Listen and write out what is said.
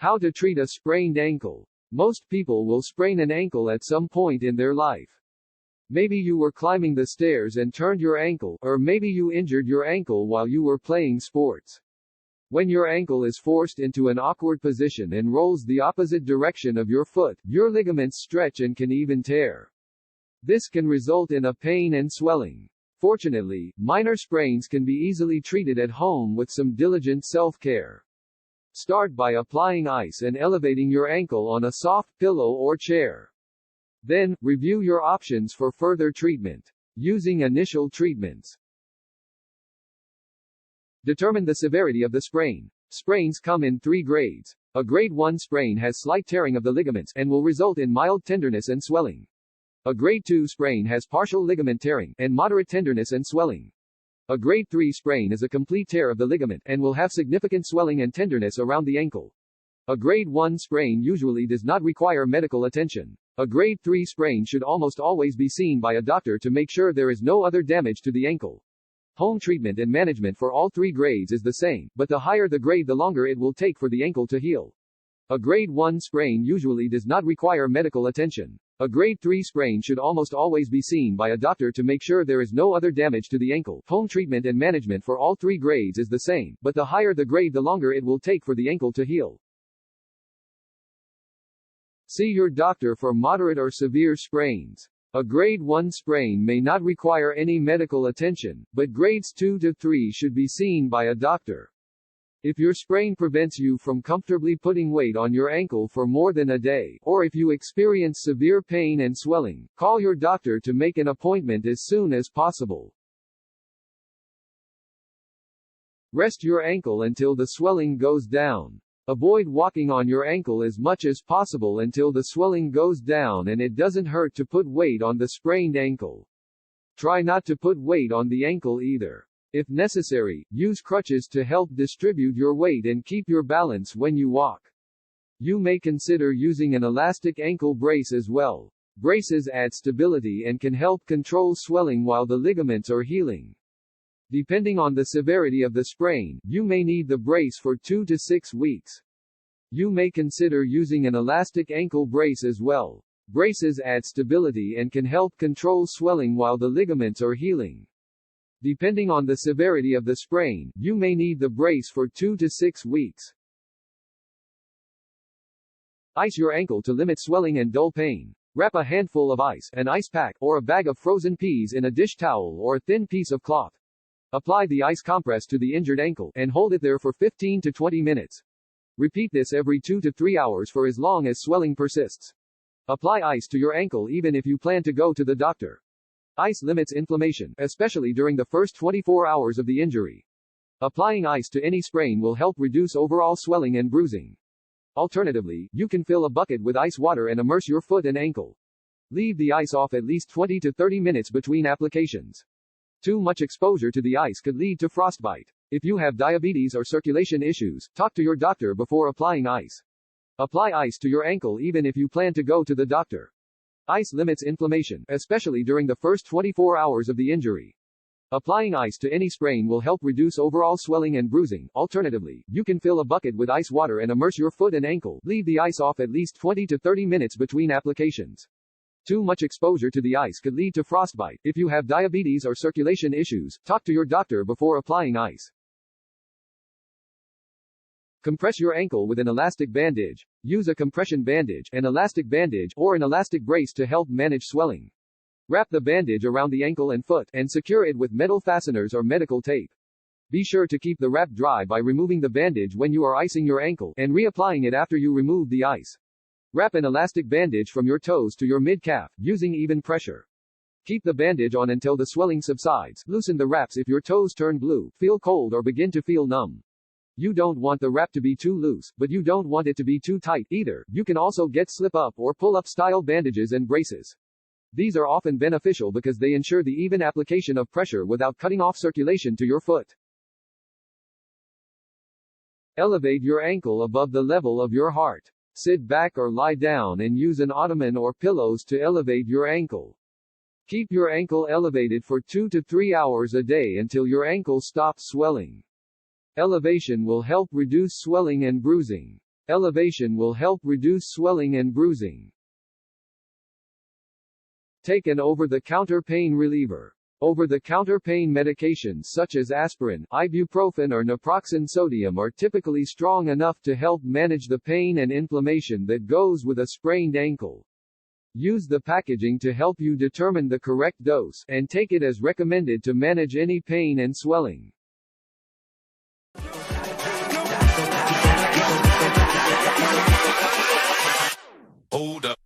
How to treat a sprained ankle. Most people will sprain an ankle at some point in their life. Maybe you were climbing the stairs and turned your ankle, or maybe you injured your ankle while you were playing sports. When your ankle is forced into an awkward position and rolls the opposite direction of your foot, your ligaments stretch and can even tear. This can result in a pain and swelling. Fortunately, minor sprains can be easily treated at home with some diligent self-care. Start by applying ice and elevating your ankle on a soft pillow or chair. Then, review your options for further treatment. Using initial treatments. Determine the severity of the sprain. Sprains come in 3 grades. A grade 1 sprain has slight tearing of the ligaments and will result in mild tenderness and swelling. A grade 2 sprain has partial ligament tearing and moderate tenderness and swelling. A grade 3 sprain is a complete tear of the ligament and will have significant swelling and tenderness around the ankle. A grade 1 sprain usually does not require medical attention. A grade 3 sprain should almost always be seen by a doctor to make sure there is no other damage to the ankle. Home treatment and management for all 3 grades is the same, but the higher the grade the longer it will take for the ankle to heal. A grade 1 sprain usually does not require medical attention. A grade 3 sprain should almost always be seen by a doctor to make sure there is no other damage to the ankle. Home treatment and management for all 3 grades is the same, but the higher the grade the longer it will take for the ankle to heal. See your doctor for moderate or severe sprains. A grade 1 sprain may not require any medical attention, but grades 2 to 3 should be seen by a doctor. If your sprain prevents you from comfortably putting weight on your ankle for more than a day, or if you experience severe pain and swelling, call your doctor to make an appointment as soon as possible. Rest your ankle until the swelling goes down. Avoid walking on your ankle as much as possible until the swelling goes down and it doesn't hurt to put weight on the sprained ankle. Try not to put weight on the ankle either. If necessary, use crutches to help distribute your weight and keep your balance when you walk. You may consider using an elastic ankle brace as well. Braces add stability and can help control swelling while the ligaments are healing. Depending on the severity of the sprain, you may need the brace for 2 to 6 weeks. You may consider using an elastic ankle brace as well. Braces add stability and can help control swelling while the ligaments are healing. Depending on the severity of the sprain, you may need the brace for 2 to 6 weeks. Ice your ankle to limit swelling and dull pain. Wrap a handful of ice, an ice pack, or a bag of frozen peas in a dish towel or a thin piece of cloth. Apply the ice compress to the injured ankle, and hold it there for 15 to 20 minutes. Repeat this every 2 to 3 hours for as long as swelling persists. Apply ice to your ankle even if you plan to go to the doctor. Ice limits inflammation, especially during the first 24 hours of the injury. Applying ice to any sprain will help reduce overall swelling and bruising. Alternatively, you can fill a bucket with ice water and immerse your foot and ankle. Leave the ice off at least 20 to 30 minutes between applications. Too much exposure to the ice could lead to frostbite. If you have diabetes or circulation issues, talk to your doctor before applying ice. Apply ice to your ankle even if you plan to go to the doctor. Ice limits inflammation, especially during the first 24 hours of the injury. Applying ice to any sprain will help reduce overall swelling and bruising. Alternatively, you can fill a bucket with ice water and immerse your foot and ankle. Leave the ice off at least 20 to 30 minutes between applications. Too much exposure to the ice could lead to frostbite. If you have diabetes or circulation issues, talk to your doctor before applying ice. Compress your ankle with an elastic bandage. Use a compression bandage, an elastic bandage, or an elastic brace to help manage swelling. Wrap the bandage around the ankle and foot, and secure it with metal fasteners or medical tape. Be sure to keep the wrap dry by removing the bandage when you are icing your ankle, and reapplying it after you remove the ice. Wrap an elastic bandage from your toes to your mid-calf, using even pressure. Keep the bandage on until the swelling subsides. Loosen the wraps if your toes turn blue, feel cold, or begin to feel numb. You don't want the wrap to be too loose, but you don't want it to be too tight either. You can also get slip-up or pull-up style bandages and braces. These are often beneficial because they ensure the even application of pressure without cutting off circulation to your foot. Elevate your ankle above the level of your heart. Sit back or lie down and use an ottoman or pillows to elevate your ankle. Keep your ankle elevated for 2 to 3 hours a day until your ankle stops swelling. Elevation will help reduce swelling and bruising. Elevation will help reduce swelling and bruising. Take an over-the-counter pain reliever. Over-the-counter pain medications such as aspirin, ibuprofen or naproxen sodium are typically strong enough to help manage the pain and inflammation that goes with a sprained ankle. Use the packaging to help you determine the correct dose, and take it as recommended to manage any pain and swelling. Hold up.